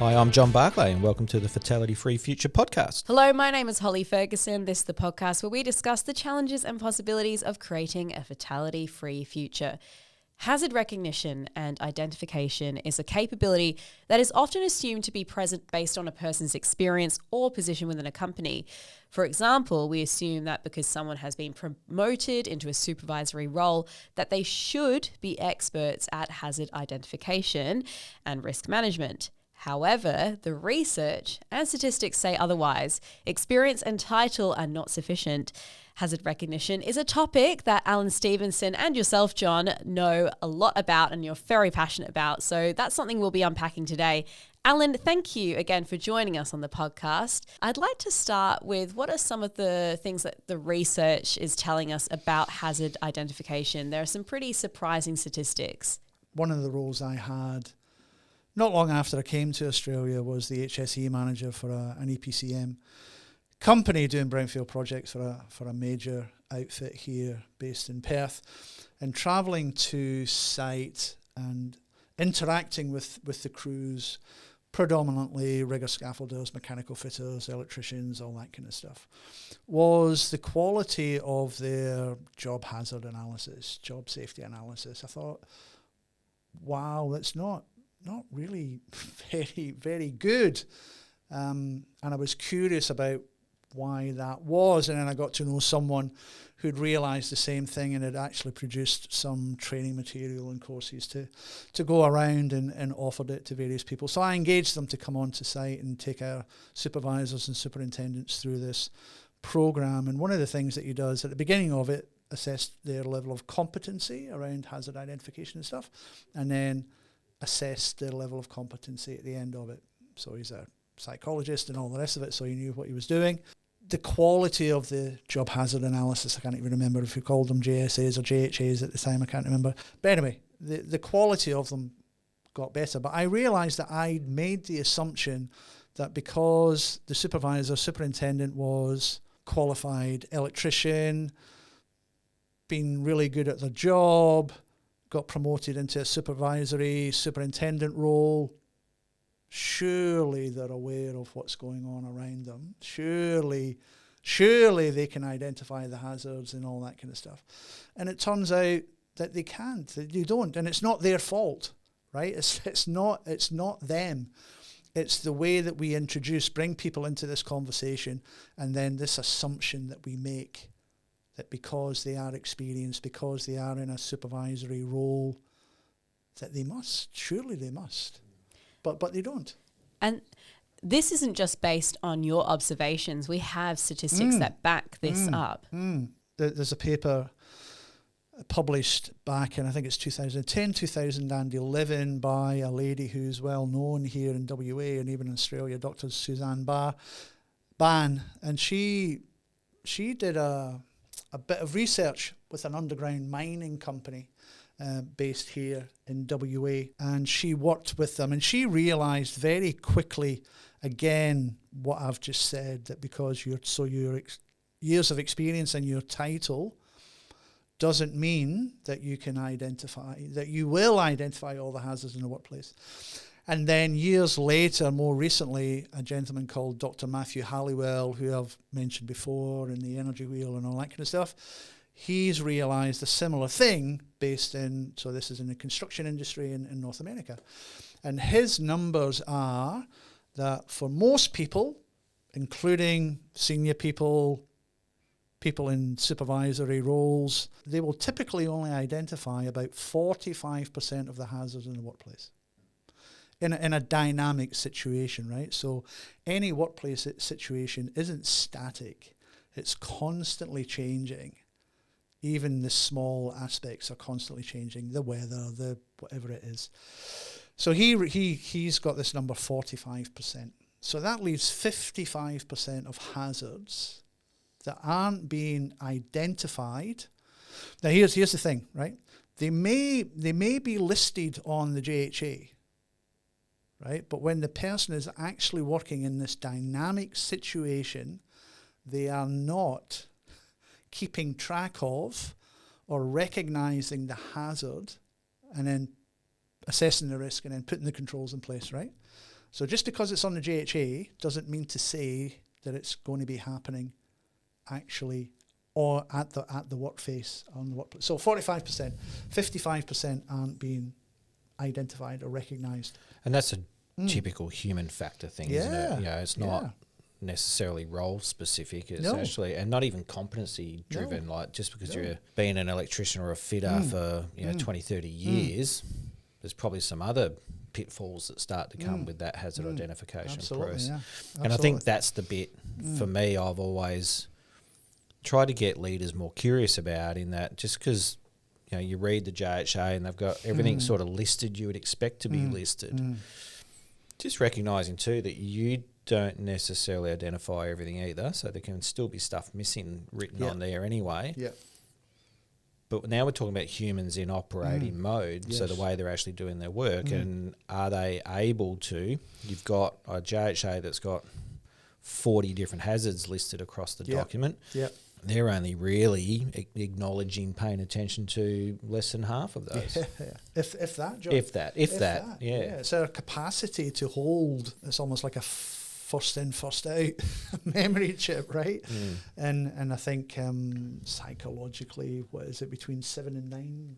Hi, I'm John Barclay and welcome to the Fatality Free Future podcast. Hello, my name is Holly Ferguson. This is the podcast where we discuss the challenges and possibilities of creating a fatality-free future. Hazard recognition and identification is a capability that is often assumed to be present based on a person's experience or position within a company. For example, we assume that because someone has been promoted into a supervisory role, that they should be experts at hazard identification and risk management. However, the research and statistics say otherwise. Experience and title are not sufficient. Hazard recognition is a topic that Alan Stevenson and yourself, John, know a lot about and you're very passionate about. So that's something we'll be unpacking today. Alan, thank you again for joining us on the podcast. I'd like to start with what are some of the things that the research is telling us about hazard identification? There are some pretty surprising statistics. One of the roles I had not long after I came to Australia was the HSE manager for an EPCM company doing brownfield projects for a major outfit here based in Perth, and travelling to site and interacting with the crews, predominantly rigger scaffolders, mechanical fitters, electricians, all that kind of stuff, was the quality of their job hazard analysis, job safety analysis. I thought, wow, that's not really very good. And I was curious about why that was. And then I got to know someone who'd realised the same thing and had actually produced some training material and courses to go around and offered it to various people. So I engaged them to come onto site and take our supervisors and superintendents through this program. And one of the things that he does at the beginning of it, assess their level of competency around hazard identification and stuff, and then assess their level of competency at the end of it. So he's a psychologist and all the rest of it, so he knew what he was doing. The quality of the job hazard analysis, I can't even remember if we called them JSAs or JHAs at the time, I can't remember. But anyway, the quality of them got better. But I realised that I'd made the assumption that because the superintendent was qualified electrician, been really good at the job, got promoted into a superintendent role, surely they're aware of what's going on around them. Surely they can identify the hazards and all that kind of stuff. And it turns out that they can't, that they don't. And it's not their fault, right? It's not them. It's the way that we bring people into this conversation, and then this assumption that we make that because they are experienced, because they are in a supervisory role, that they must. Surely they must. But they don't. And this isn't just based on your observations. We have statistics that back this up. There's a paper published back in, I think it's 2010, 2011, by a lady who's well known here in WA and even in Australia, Dr. Suzanne Ban. And she did a bit of research with an underground mining company based here in WA, and she worked with them, and she realised very quickly, again, what I've just said, that because your years of experience and your title doesn't mean that you will identify all the hazards in the workplace. And then years later, more recently, a gentleman called Dr. Matthew Halliwell, who I've mentioned before in the Energy Wheel and all that kind of stuff, he's realised a similar thing so this is in the construction industry in North America. And his numbers are that for most people, including senior people in supervisory roles, they will typically only identify about 45% of the hazards in the workplace. In a dynamic situation, right? So any workplace situation isn't static. It's constantly changing. Even the small aspects are constantly changing, the weather, the whatever it is. So he's got this number 45%. So that leaves 55% of hazards that aren't being identified. Now here's the thing, right? They may be listed on the JHA, right? But when the person is actually working in this dynamic situation, they are not keeping track of or recognizing the hazard and then assessing the risk and then putting the controls in place, right? So just because it's on the JHA doesn't mean to say that it's going to be happening actually or at the workplace on the workplace. So 45%, 55% aren't being identified or recognised. And that's a typical human factor thing, isn't it? You know, it's not necessarily role specific. It's actually, and not even competency driven. Like just because you're being an electrician or a fitter for 20, 30 years, there's probably some other pitfalls that start to come with that hazard identification process. Yeah. And I think that's the bit for me I've always tried to get leaders more curious about, in that just because you read the JHA and they've got everything sort of listed you would expect to be listed, just recognising too that you don't necessarily identify everything either, so there can still be stuff missing written on there anyway. Yeah. But now we're talking about humans in operating mode, so the way they're actually doing their work, and are they able to? You've got a JHA that's got 40 different hazards listed across the document. Yeah. They're only really acknowledging, paying attention to less than half of those. If that, John. If that. It's our capacity to hold. It's almost like a first in, first out memory chip, right? And I think psychologically, what is it, between 7 and 9?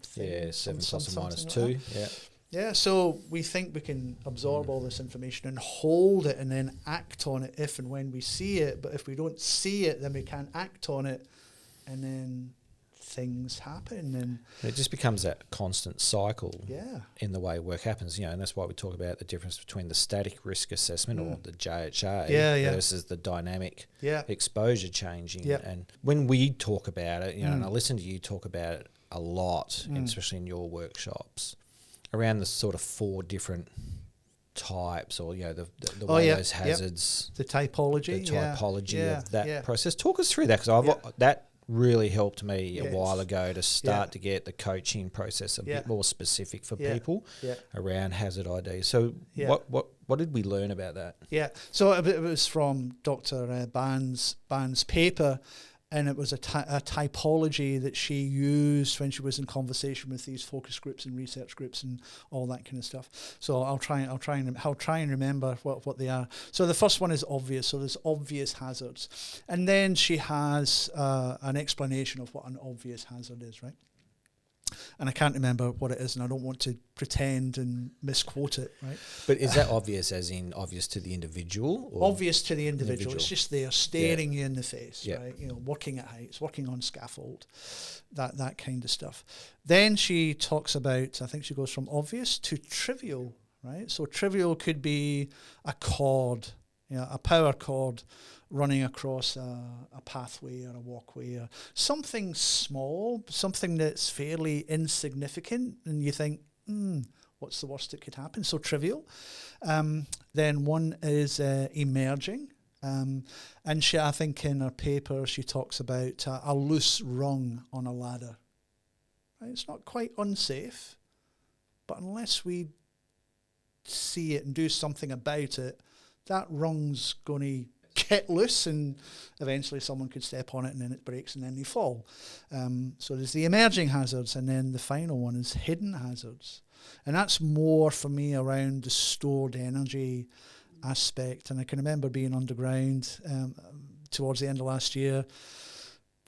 7 plus or minus like 2. That. Yeah, so we think we can absorb all this information and hold it and then act on it if and when we see it. But if we don't see it, then we can't act on it, and then things happen. And it just becomes that constant cycle in the way work happens. And that's why we talk about the difference between the static risk assessment or the JHA versus the dynamic exposure changing. And when we talk about it, and I listen to you talk about it a lot, and especially in your workshops, around the sort of 4 different types, or the way those hazards, the typology, of that process. Talk us through that, because that really helped me a while ago to start to get the coaching process a bit more specific for people around hazard ID. So what did we learn about that? So it was from Dr. Band's paper. And it was a typology that she used when she was in conversation with these focus groups and research groups and all that kind of stuff. So I'll try and remember what they are. So the first one is obvious. So there's obvious hazards, and then she has an explanation of what an obvious hazard is, right? And I can't remember what it is, and I don't want to pretend and misquote it, right? But is that obvious as in obvious to the individual? Or obvious to the individual. It's just there staring you in the face, right? Working at heights, working on scaffold, that kind of stuff. Then she talks about, I think she goes from obvious to trivial, right? So trivial could be a cord, a power cord running across a pathway or a walkway, or something small, something that's fairly insignificant, and you think, what's the worst that could happen? So trivial. Then one is emerging, and I think in her paper she talks about a loose rung on a ladder. Right? It's not quite unsafe, but unless we see it and do something about it, that rung's going to get loose, and eventually someone could step on it, and then it breaks, and then they fall. So there's the emerging hazards, and then the final one is hidden hazards. And that's more for me around the stored energy aspect. And I can remember being underground towards the end of last year,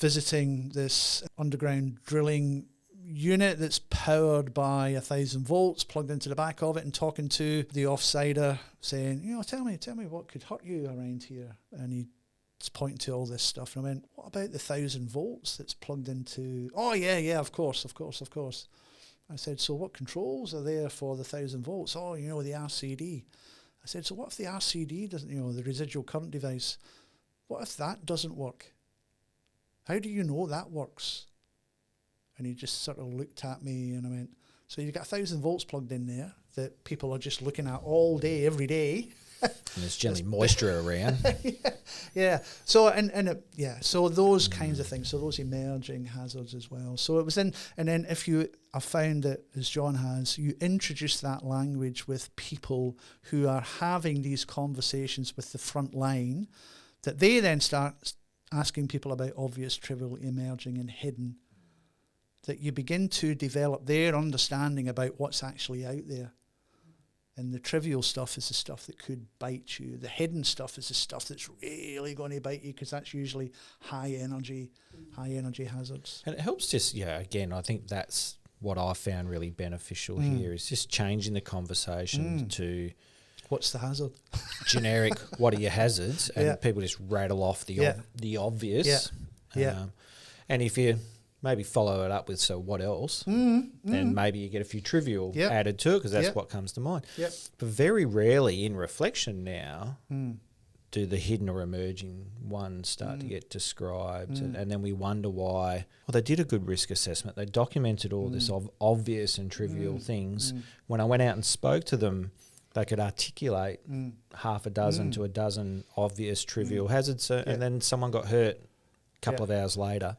visiting this underground drilling unit that's powered by 1,000 volts plugged into the back of it, and talking to the offsider saying, tell me what could hurt you around here. And he's pointing to all this stuff. And I went, what about the 1,000 volts that's plugged into? Oh yeah, of course. I said, so what controls are there for the 1,000 volts? Oh, the RCD. I said, so what if the RCD doesn't, the residual current device, what if that doesn't work? How do you know that works? And he just sort of looked at me, and I went, so you've got 1,000 volts plugged in there that people are just looking at all day, every day. And there's generally moisture around. So so those kinds of things. So those emerging hazards as well. So it was and then I found that, as John has, you introduce that language with people who are having these conversations with the front line, that they then start asking people about obvious, trivial, emerging, and hidden. That you begin to develop their understanding about what's actually out there. And the trivial stuff is the stuff that could bite you. The hidden stuff is the stuff that's really going to bite you, because that's usually high energy hazards. And it helps just, again, I think that's what I found really beneficial here, is just changing the conversation to what's the hazard? Generic, what are your hazards? And people just rattle off the obvious. And if you maybe follow it up with, so what else? Then maybe you get a few trivial added to it, because that's what comes to mind. But very rarely in reflection now do the hidden or emerging ones start to get described. And then we wonder why. Well, they did a good risk assessment. They documented all this obvious and trivial things. When I went out and spoke to them, they could articulate half a dozen to a dozen obvious trivial hazards. And then someone got hurt a couple of hours later.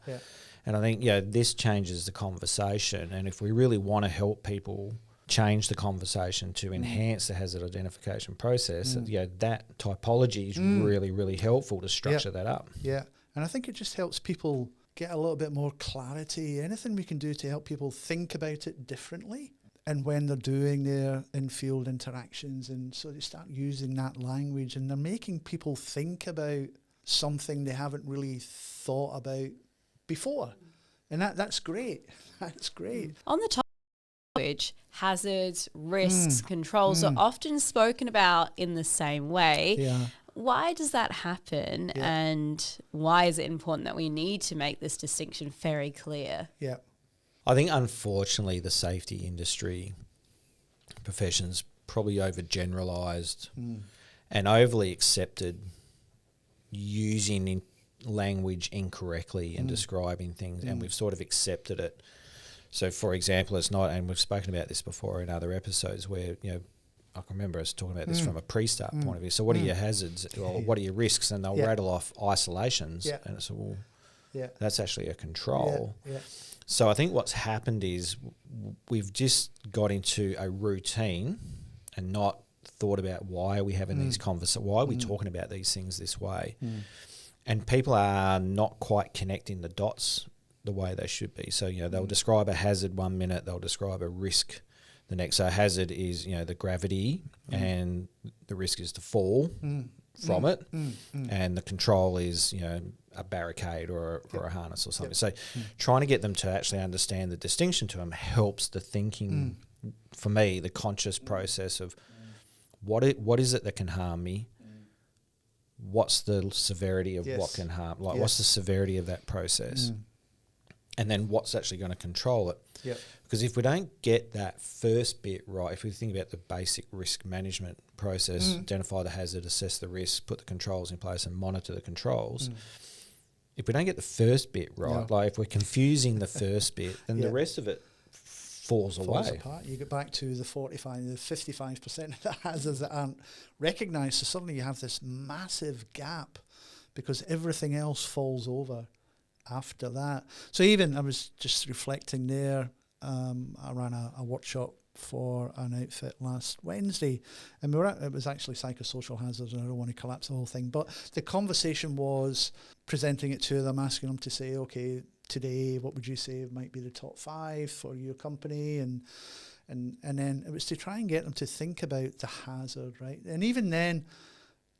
And I think, this changes the conversation. And if we really want to help people change the conversation to enhance the hazard identification process, that typology is really, really helpful to structure that up. Yeah. And I think it just helps people get a little bit more clarity. Anything we can do to help people think about it differently. And when they're doing their in-field interactions, and so they start using that language, and they're making people think about something they haven't really thought about before. And that's great. That's great. On the topic of language, hazards, risks, controls are often spoken about in the same way. Yeah. Why does that happen? And why is it important that we need to make this distinction very clear? Yeah. I think, unfortunately, the safety industry professions probably overgeneralised and overly accepted using language incorrectly and describing things, and we've sort of accepted it. So, for example, it's not, and we've spoken about this before in other episodes, where, I can remember us talking about this from a pre-start point of view. So what are your hazards, or what are your risks? And they'll rattle off isolations, and it's, well, that's actually a control. So I think what's happened is we've just got into a routine and not thought about why are we having these conversations, why are we talking about these things this way? And people are not quite connecting the dots the way they should be. So, they'll describe a hazard one minute, they'll describe a risk the next. So a hazard is, the gravity, and the risk is to fall from it. And the control is, a barricade or a harness or something. So trying to get them to actually understand the distinction to them helps the thinking, for me, the conscious process of what is it that can harm me? What's the severity of what can harm? What's the severity of that process? And then what's actually going to control it? Because if we don't get that first bit right, if we think about the basic risk management process, identify the hazard, assess the risk, put the controls in place and monitor the controls, if we don't get the first bit right, like if we're confusing the first bit, then the rest of it falls away. Apart. You get back to the 55% of the hazards that aren't recognised. So suddenly you have this massive gap because everything else falls over after that. So even, I was just reflecting there, I ran a workshop for an outfit last Wednesday, and it was actually psychosocial hazards, and I don't want to collapse the whole thing, but the conversation was presenting it to them, asking them to say, okay, today, what would you say might be the top 5 for your company? And then it was to try and get them to think about the hazard, right? And even then,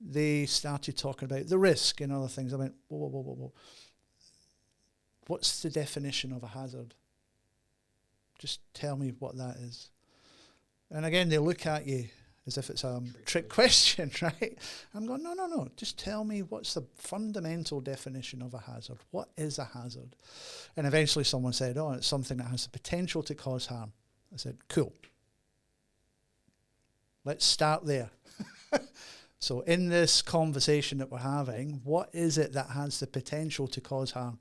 they started talking about the risk and other things. I went, whoa. What's the definition of a hazard? Just tell me what that is. And again, they look at you as if it's a trick question, right? I'm going, no. Just tell me what's the fundamental definition of a hazard. What is a hazard? And eventually someone said, it's something that has the potential to cause harm. I said, cool. Let's start there. So in this conversation that we're having, what is it that has the potential to cause harm?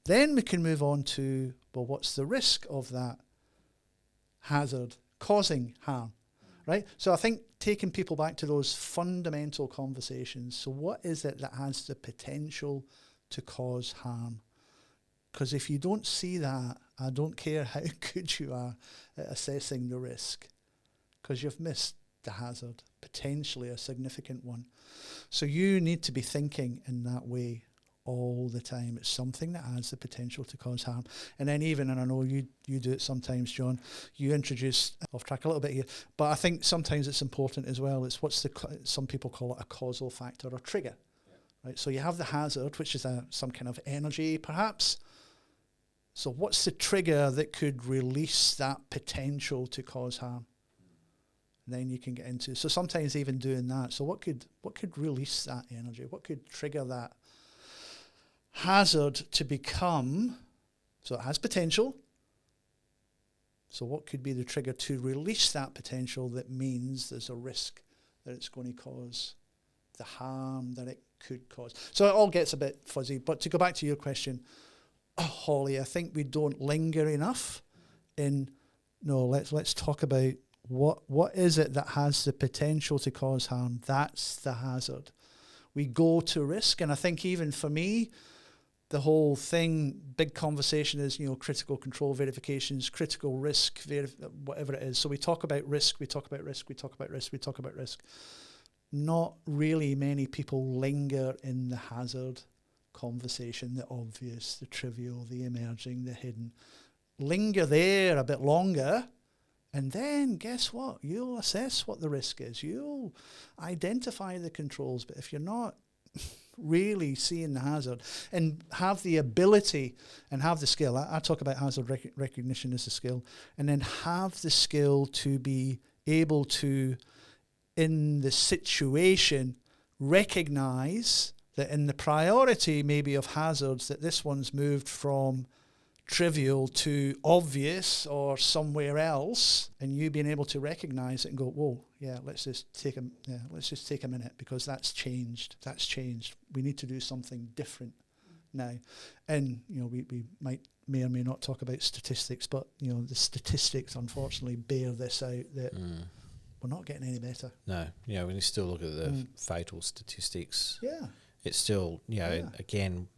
Then we can move on to, well, what's the risk of that hazard causing harm, right? So I think taking people back to those fundamental conversations. So what is it that has the potential to cause harm? Because if you don't see that, I don't care how good you are at assessing the risk, because you've missed the hazard, potentially a significant one. So you need to be thinking in that way all the time. It's something that has the potential to cause harm. And then even, and I know you do it sometimes, John, you introduce, off track a little bit here, but I think sometimes it's important as well. It's some people call it a causal factor or trigger. Right? So you have the hazard, which is some kind of energy, perhaps. So what's the trigger that could release that potential to cause harm? And then you can get into, so sometimes even doing that. So what could release that energy? What could trigger that hazard to become, so it has potential. So what could be the trigger to release that potential that means there's a risk that it's going to cause the harm that it could cause? So it all gets a bit fuzzy. But to go back to your question, Holly, I think we don't linger enough in, no, let's talk about what is it that has the potential to cause harm. That's the hazard. We go to risk, and I think even for me, the whole thing, big conversation is, critical control verifications, critical risk, whatever it is. So we talk about risk, we talk about risk, we talk about risk, we talk about risk. Not really many people linger in the hazard conversation, the obvious, the trivial, the emerging, the hidden. Linger there a bit longer, and then guess what? You'll assess what the risk is. You'll identify the controls. But if you're not really seeing the hazard and have the ability and have the skill, I talk about hazard recognition as a skill, and then have the skill to be able to, in the situation, recognize that in the priority maybe of hazards, that this one's moved from trivial to obvious or somewhere else, and you being able to recognize it and go, whoa, let's just take a minute, because that's changed. We need to do something different now. And we may or may not talk about statistics, but the statistics unfortunately bear this out, that we're not getting any better. No, when you still look at the fatal statistics, it's still, again,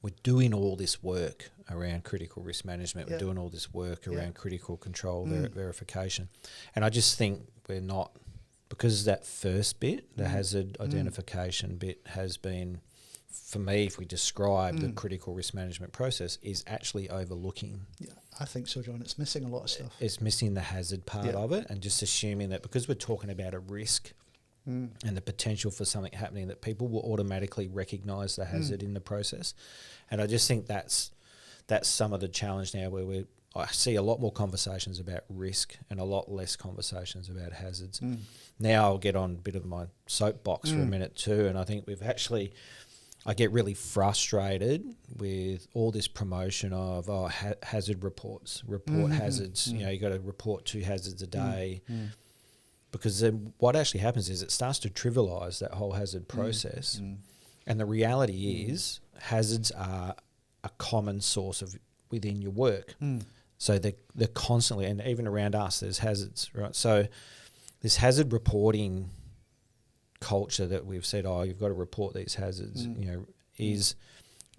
we're doing all this work around critical risk management. We're doing all this work around critical control verification. And I just think we're not, because that first bit, the hazard identification bit, has been, for me, if we describe the critical risk management process, is actually overlooking. Yeah, I think so, John. It's missing a lot of stuff. It's missing the hazard part of it, and just assuming that because we're talking about a risk and the potential for something happening, that people will automatically recognise the hazard in the process. And I just think that's some of the challenge now, where I see a lot more conversations about risk and a lot less conversations about hazards. Now I'll get on a bit of my soapbox for a minute too, and I think I get really frustrated with all this promotion of hazard reports, hazards. You got to report 2 hazards a day. Because then what actually happens is it starts to trivialise that whole hazard process. And the reality is hazards are a common source of within your work. So they're constantly, and even around us, there's hazards, right? So this hazard reporting culture that we've said, you've got to report these hazards, is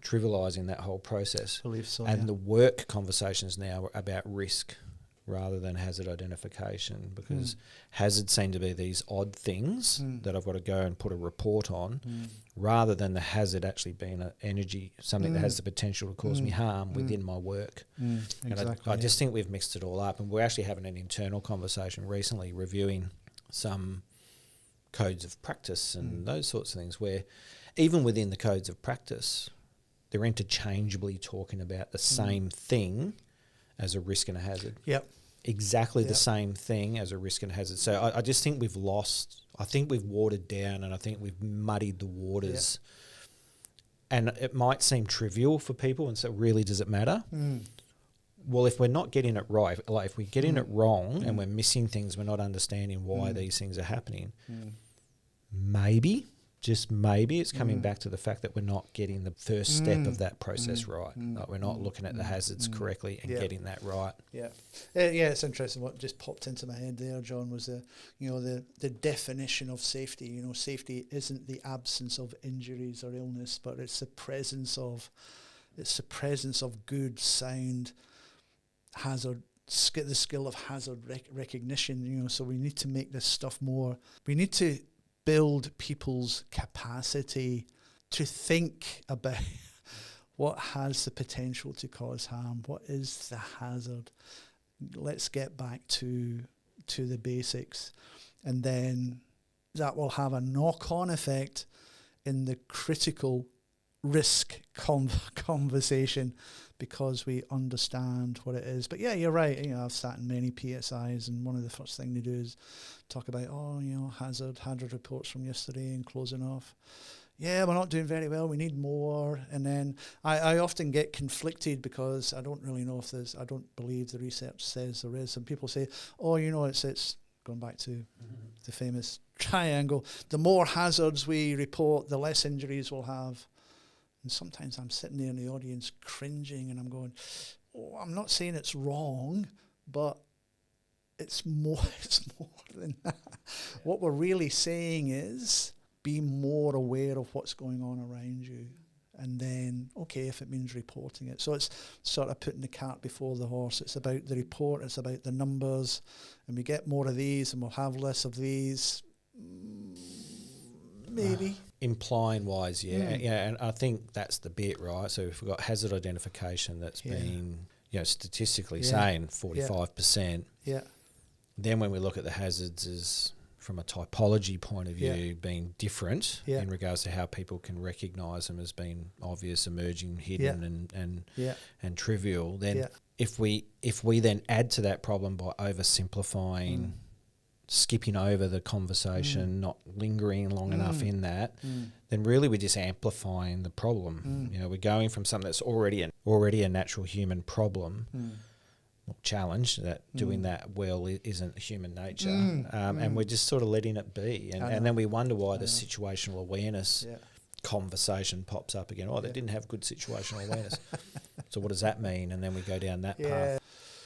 trivialising that whole process. I believe so, and the work conversations now are about risk rather than hazard identification, because hazards seem to be these odd things that I've got to go and put a report on, rather than the hazard actually being an energy, something that has the potential to cause me harm within my work. And I just think we've mixed it all up, and we're actually having an internal conversation recently, reviewing some codes of practice and those sorts of things, where even within the codes of practice, they're interchangeably talking about the same thing as a risk and a hazard. Exactly the same thing as a risk and a hazard. So I just think we've watered down, and I think we've muddied the waters. And it might seem trivial for people, and so really, does it matter? Well, if we're not getting it right, like if we're getting it wrong and we're missing things, we're not understanding why these things are happening, maybe, just maybe, it's coming back to the fact that we're not getting the first step of that process right. Like we're not looking at the hazards correctly and getting that right. It's interesting. What just popped into my head there, John, was the definition of safety. Safety isn't the absence of injuries or illness, but it's the presence of good, sound hazard. The skill of hazard recognition. So we need to make this stuff more. We need to build people's capacity to think about What has the potential to cause harm? What is the hazard? Let's get back to the basics. And then that will have a knock-on effect in the critical risk conversation, because we understand what it is. But yeah, you're right. I've sat in many PSIs, and one of the first thing they do is talk about, hazard reports from yesterday and closing off. Yeah, we're not doing very well. We need more. And then I often get conflicted, because I don't really know if I don't believe the research says there is. Some people say, it's going back to the famous triangle. The more hazards we report, the less injuries we'll have. And sometimes I'm sitting there in the audience cringing, and I'm going, I'm not saying it's wrong, but it's more than that. What we're really saying is be more aware of what's going on around you. And then, okay, if it means reporting it. So it's sort of putting the cart before the horse. It's about the report, it's about the numbers, and we get more of these and we'll have less of these. Maybe. Implying wise, yeah. Yeah, and I think that's the bit, right? So if we've got hazard identification that's been, statistically saying 45%. Yeah. Then when we look at the hazards as from a typology point of view being different in regards to how people can recognise them as being obvious, emerging, hidden and trivial, then if we then add to that problem by oversimplifying, skipping over the conversation, not lingering long enough in that, then really we're just amplifying the problem. We're going from something that's already a natural human problem, challenge, that doing that well isn't human nature, and we're just sort of letting it be. And then we wonder why the situational awareness conversation pops up again. They didn't have good situational awareness. So what does that mean? And then we go down that path.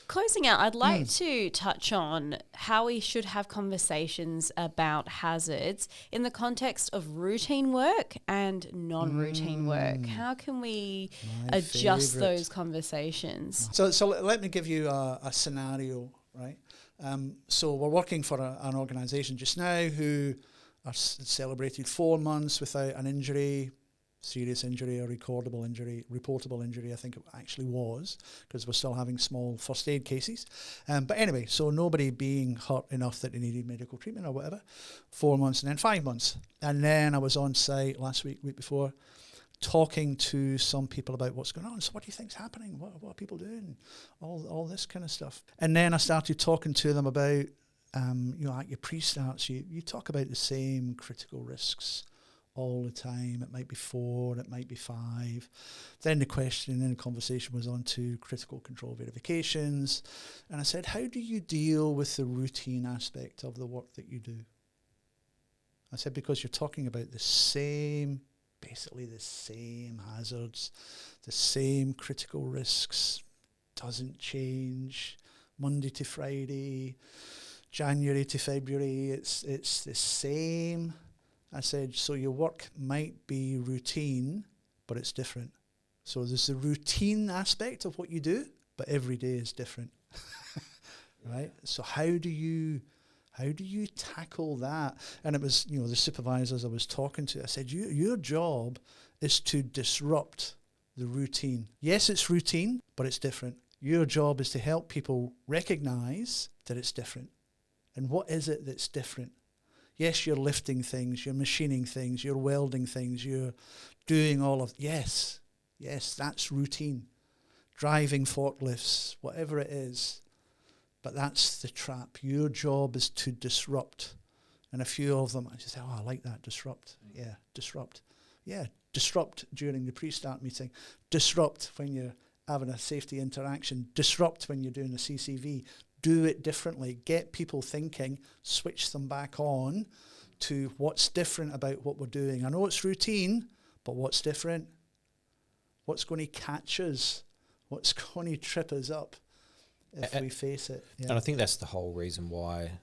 Closing out, I'd like to touch on how we should have conversations about hazards in the context of routine work and non-routine work. How can we adjust those conversations? So let me give you a scenario, right? So we're working for an organisation just now who are celebrated 4 months without an injury, serious injury, or reportable injury, I think it actually was, because we're still having small first aid cases. But anyway, so nobody being hurt enough that they needed medical treatment or whatever. 4 months, and then 5 months. And then I was on site last week before, talking to some people about what's going on. So what do you think's happening? What are people doing? All this kind of stuff. And then I started talking to them about, at your pre-starts, you talk about the same critical risks all the time. It might be 4, it might be 5. Then the conversation was on to critical control verifications. And I said, how do you deal with the routine aspect of the work that you do? I said, because you're talking about basically the same hazards, the same critical risks, doesn't change Monday to Friday, January to February, it's the same. I said, so your work might be routine, but it's different. So there's the routine aspect of what you do, but every day is different, right? So how do you tackle that? And it was, the supervisors I was talking to, I said, your job is to disrupt the routine. Yes, it's routine, but it's different. Your job is to help people recognize that it's different. And what is it that's different? Yes, you're lifting things, you're machining things, you're welding things, you're doing all of... Yes, that's routine. Driving forklifts, whatever it is. But that's the trap. Your job is to disrupt. And a few of them, I just say, I like that, disrupt. Yeah, disrupt. Yeah, disrupt during the pre-start meeting. Disrupt when you're having a safety interaction. Disrupt when you're doing a CCV. Do it differently. Get people thinking, switch them back on to what's different about what we're doing. I know it's routine, but what's different? What's going to catch us? What's going to trip us up if we face it? Yeah. And I think that's the whole reason why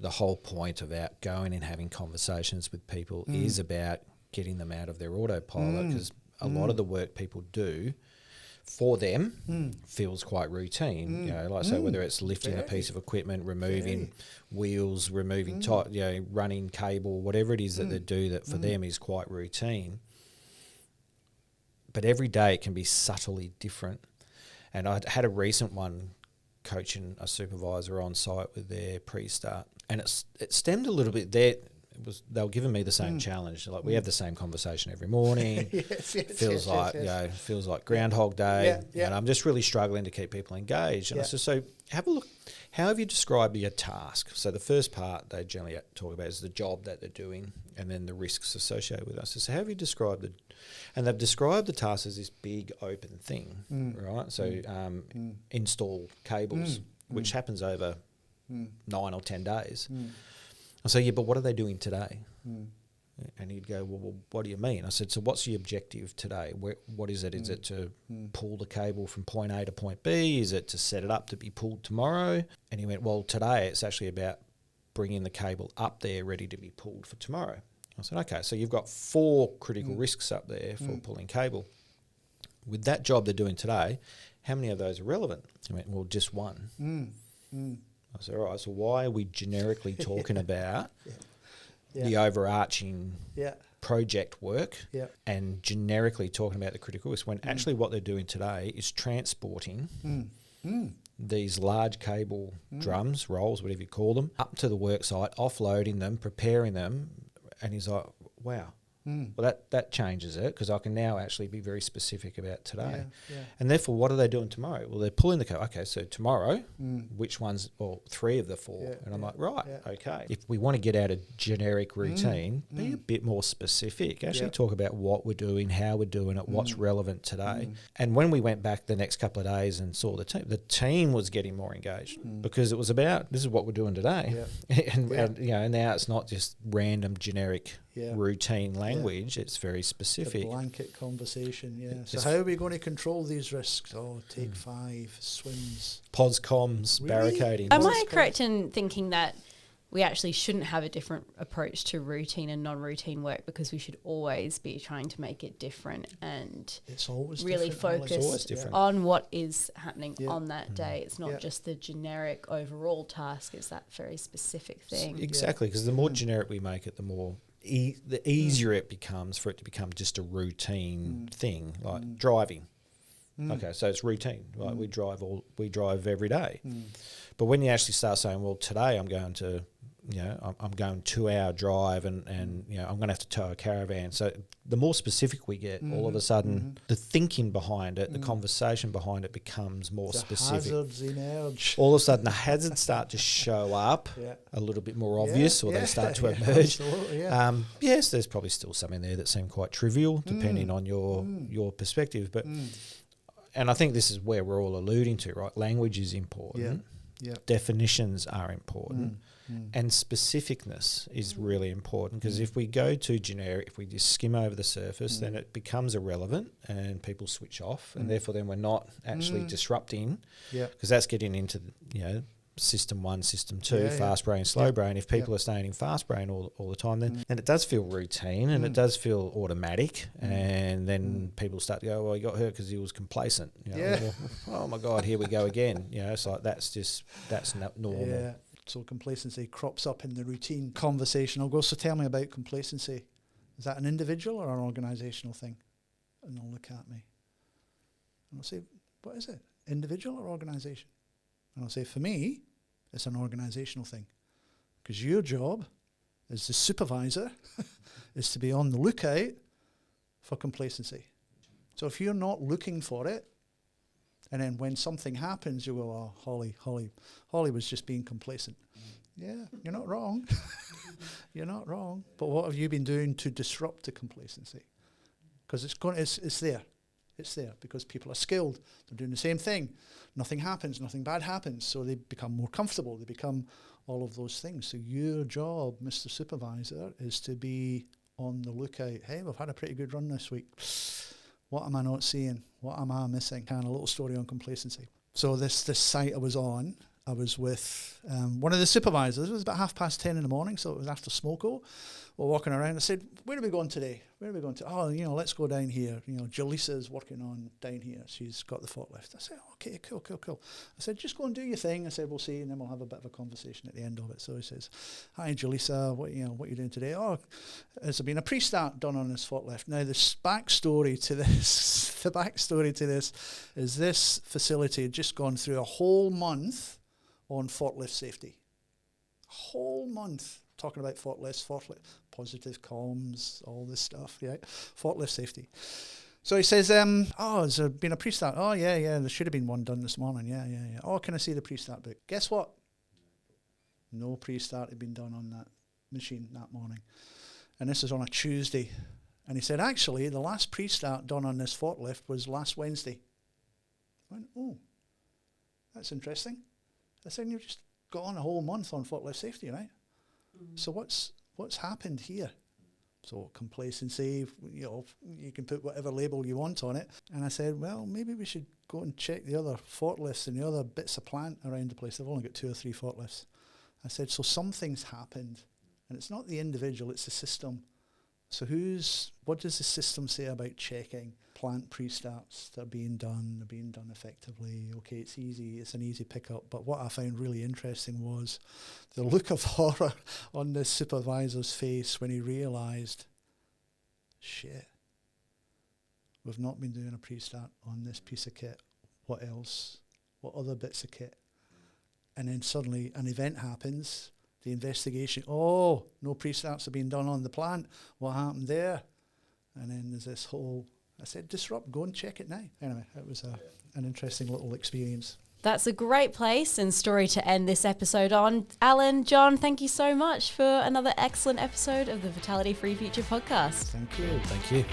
the whole point of going and having conversations with people is about getting them out of their autopilot, because a lot of the work people do for them feels quite routine. So whether it's lifting a piece of equipment, removing wheels, removing running cable, whatever it is that they do that for them is quite routine. but every day it can be subtly different. And I had a recent one coaching a supervisor on site with their pre-start, and it stemmed a little bit there. They were giving me the same challenge. Like we have the same conversation every morning. Feels like Groundhog Day. And I'm just really struggling to keep people engaged. And I said, so have a look. How have you described your task? So the first part they generally talk about is the job that they're doing, and then the risks associated with us. So how have you described it? And they've described the task as this big open thing, right? So install cables, which happens over 9 or 10 days. I say, yeah, but what are they doing today? And he'd go, well, what do you mean? I said, so what's the objective today? What is it? Is it to pull the cable from point A to point B? Is it to set it up to be pulled tomorrow? And he went, well, today it's actually about bringing the cable up there ready to be pulled for tomorrow. I said, okay, so you've got 4 critical risks up there for pulling cable. With that job they're doing today, how many of those are relevant? He went, well, just one. I said, all right, so why are we generically talking about the overarching project work and generically talking about the critical risks when actually what they're doing today is transporting these large cable drums, rolls, whatever you call them, up to the work site, offloading them, preparing them. And he's like, wow. Well, that changes it because I can now actually be very specific about today. And therefore, what are they doing tomorrow? Well, they're pulling the cable. Okay, so tomorrow, which ones, or 3 of the 4? And I'm like, right, okay. If we want to get out of generic routine, be a bit more specific. Actually talk about what we're doing, how we're doing it, what's relevant today. And when we went back the next couple of days and saw the team was getting more engaged because it was about, this is what we're doing today. And you know, now it's not just random generic routine language, it's very specific. The blanket conversation, So how are we going to control these risks? Oh, take 5, swims. POS comms, barricading. Am I correct in thinking that we actually shouldn't have a different approach to routine and non-routine work because we should always be trying to make it different and it's always really focused on what is happening on that day. It's not just the generic overall task, it's that very specific thing. Exactly, because the more generic we make it, the more the easier it becomes for it to become just a routine thing, like driving. Okay, so it's routine. Like we drive every day. But when you actually start saying, well, today I'm going to, you know, I'm going 2-hour drive and you know, I'm going to have to tow a caravan. So the more specific we get, all of a sudden the thinking behind it, the conversation behind it becomes more specific. Hazards emerge. All of a sudden the hazards start to show up a little bit more obvious, or they start to emerge. Yes, there's probably still some in there that seem quite trivial depending on your perspective. But and I think this is where we're all alluding to, right? Language is important. Definitions are important. And specificness is really important because if we go too generic, if we just skim over the surface, then it becomes irrelevant and people switch off, and therefore then we're not actually disrupting, because that's getting into, you know, system 1, system 2, fast brain, slow brain. If people are staying in fast brain all the time, then it does feel routine and it does feel automatic, and then people start to go, well, he got hurt because he was complacent. You know, oh my God, here we go again. You know, it's like that's not normal. So complacency crops up in the routine conversation. I'll go, so tell me about complacency. Is that an individual or an organisational thing? And they'll look at me. And I'll say, what is it? Individual or organisation? And I'll say, for me, it's an organisational thing. Because your job as the supervisor is to be on the lookout for complacency. So if you're not looking for it, and then when something happens, you go, oh, Holly was just being complacent. Yeah, you're not wrong. You're not wrong. But what have you been doing to disrupt the complacency? Because it's there. It's there because people are skilled. They're doing the same thing. Nothing happens. Nothing bad happens. So they become more comfortable. They become all of those things. So your job, Mr. Supervisor, is to be on the lookout. Hey, we've had a pretty good run this week. What am I not seeing? What am I missing? Kind of a little story on complacency. So this site I was on, I was with one of the supervisors. It was about 10:30 in the morning, so it was after smoko. We're walking around. I said, where are we going today? Where are we going to? Oh, you know, let's go down here. You know, Jaleesa's working on down here. She's got the forklift. I said, okay, cool. I said, just go and do your thing. I said, we'll see, and then we'll have a bit of a conversation at the end of it. So he says, hi, Jaleesa, what are you doing today? Oh, has there been a pre-start done on this forklift? Now, the backstory to this the backstory to this is this facility had just gone through a whole month on forklift safety. A whole month talking about forklift, positive comms, all this stuff, right? Forklift safety. So he says, has there been a pre-start? Oh, yeah, there should have been one done this morning. Yeah. Oh, can I see the pre-start book? Guess what? No pre-start had been done on that machine that morning. And this is on a Tuesday. And he said, actually, the last pre-start done on this forklift was last Wednesday. I went, oh, that's interesting. I said, you've just got on a whole month on forklift safety, right? So what's happened here? So complacency, you can put whatever label you want on it. And I said, well, maybe we should go and check the other forklifts and the other bits of plant around the place. They've only got 2 or 3 forklifts. I said, so something's happened. And it's not the individual, it's the system. So what does the system say about checking plant pre-starts that are being done effectively? Okay, it's an easy pickup. But what I found really interesting was the look of horror on this supervisor's face when he realised, shit, we've not been doing a pre-start on this piece of kit. What else? What other bits of kit? And then suddenly an event happens. The investigation, no pre-starts have been done on the plant. What happened there? And then there's this whole, I said, disrupt, go and check it now. Anyway, it was an interesting little experience. That's a great place and story to end this episode on. Alan, John, thank you so much for another excellent episode of the Fatality Free Future podcast. Thank you. Thank you.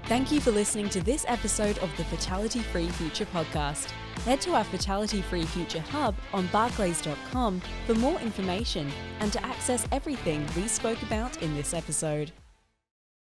Thank you for listening to this episode of the Fatality Free Future podcast. Head to our Fatality Free Future hub on barclays.com for more information and to access everything we spoke about in this episode.